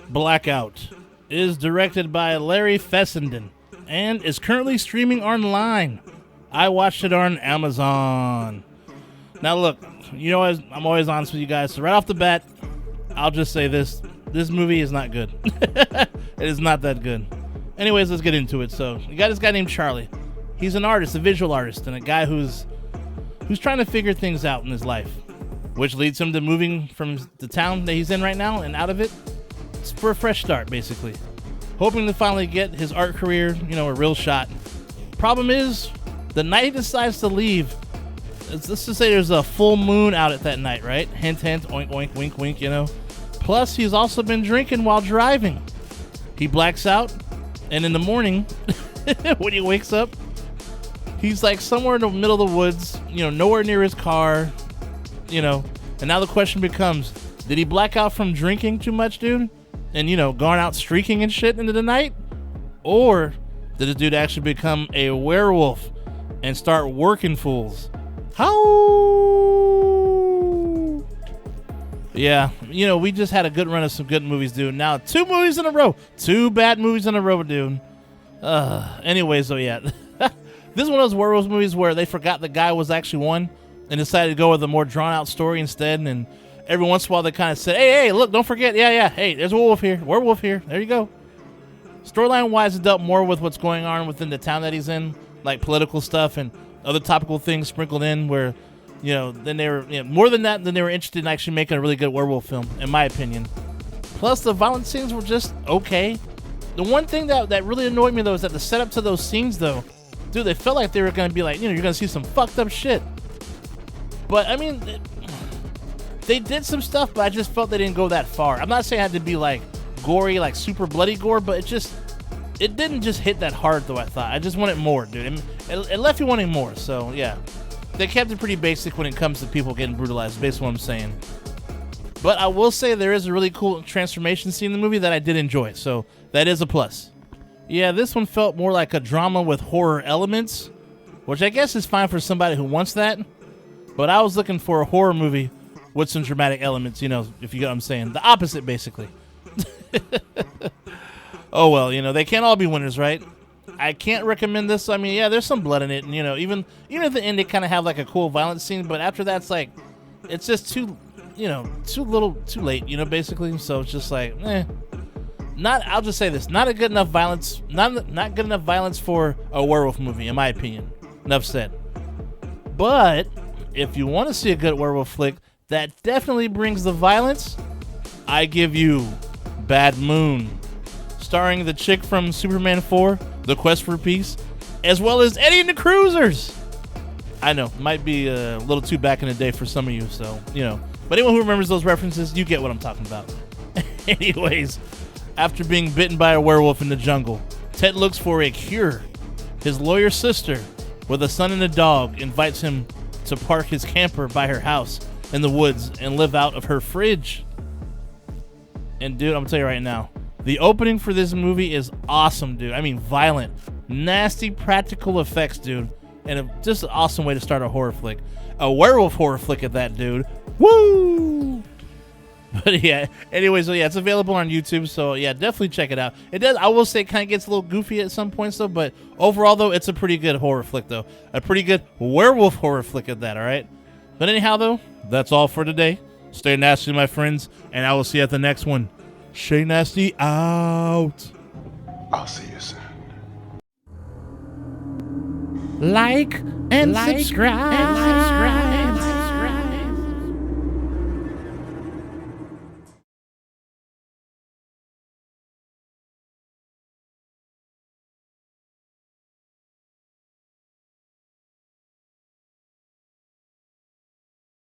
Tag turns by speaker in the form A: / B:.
A: Blackout is directed by Larry Fessenden and is currently streaming online. I watched it on Amazon. Now look, I'm always honest with you guys, so right off the bat, I'll just say this movie is not good. It is not that good. Anyways, let's get into it. So, you got this guy named Charlie. He's an artist, a visual artist, and a guy who's trying to figure things out in his life, which leads him to moving from the town that he's in right now and out of it for a fresh start, basically. Hoping to finally get his art career, a real shot. Problem is, the night he decides to leave, let's just say there's a full moon out at that night, right? Hint, hint, oink, oink, wink, wink, Plus, he's also been drinking while driving. He blacks out, and in the morning, when he wakes up, he's like somewhere in the middle of the woods, nowhere near his car, and now the question becomes, did he black out from drinking too much, dude? And, going out streaking and shit into the night? Or did this dude actually become a werewolf and start working fools? How? Yeah, we just had a good run of some good movies, dude. Now, 2 movies in a row. 2 bad movies in a row, dude. Anyways, so yeah. This is one of those werewolf movies where they forgot the guy was actually one and decided to go with a more drawn-out story instead. And every once in a while, they kind of said, hey, look, don't forget. Yeah. Hey, there's a werewolf here. There you go. Storyline-wise, it dealt more with what's going on within the town that he's in, like political stuff and other topical things sprinkled in where, then they were, more than that, then they were interested in actually making a really good werewolf film, in my opinion. Plus, the violent scenes were just okay. The one thing that really annoyed me, though, is that the setup to those scenes, though, dude, they felt like they were going to be like, you're going to see some fucked up shit. But, I mean, they did some stuff, but I just felt they didn't go that far. I'm not saying it had to be, like, gory, like, super bloody gore, but it didn't just hit that hard, though, I thought. I just wanted more, dude. It left you wanting more, so, yeah. They kept it pretty basic when it comes to people getting brutalized, based on what I'm saying. But I will say there is a really cool transformation scene in the movie that I did enjoy, so that is a plus. Yeah, this one felt more like a drama with horror elements, which I guess is fine for somebody who wants that. But I was looking for a horror movie with some dramatic elements, if you get what I'm saying. The opposite, basically. Oh, well, they can't all be winners, right? I can't recommend this. I mean, yeah, there's some blood in it. And, even at the end, they kind of have, like, a cool violent scene. But after that, it's just too late, basically. So it's just like, I'll just say this. Not a good enough violence. Not good enough violence for a werewolf movie, in my opinion. Enough said. But if you want to see a good werewolf flick that definitely brings the violence, I give you Bad Moon, starring the chick from Superman 4, The Quest for Peace, as well as Eddie and the Cruisers. I know, might be a little too back in the day for some of you, so, But anyone who remembers those references, you get what I'm talking about. Anyways, after being bitten by a werewolf in the jungle, Ted looks for a cure. His lawyer sister, with a son and a dog, invites him to park his camper by her house in the woods and live out of her fridge. And dude, I'm gonna tell you right now, the opening for this movie is awesome, dude. I mean, violent, nasty practical effects, dude. And just an awesome way to start a horror flick. A werewolf horror flick at that, dude. Woo! But yeah, anyway, so yeah, it's available on YouTube, so yeah, definitely check it out. It does, I will say, it kind of gets a little goofy at some points, though, but overall, though, it's a pretty good horror flick, though. A pretty good werewolf horror flick at that, all right? But anyhow, though, that's all for today. Stay nasty, my friends, and I will see you at the next one. Shay Nasty out.
B: I'll see you soon.
A: Like and subscribe.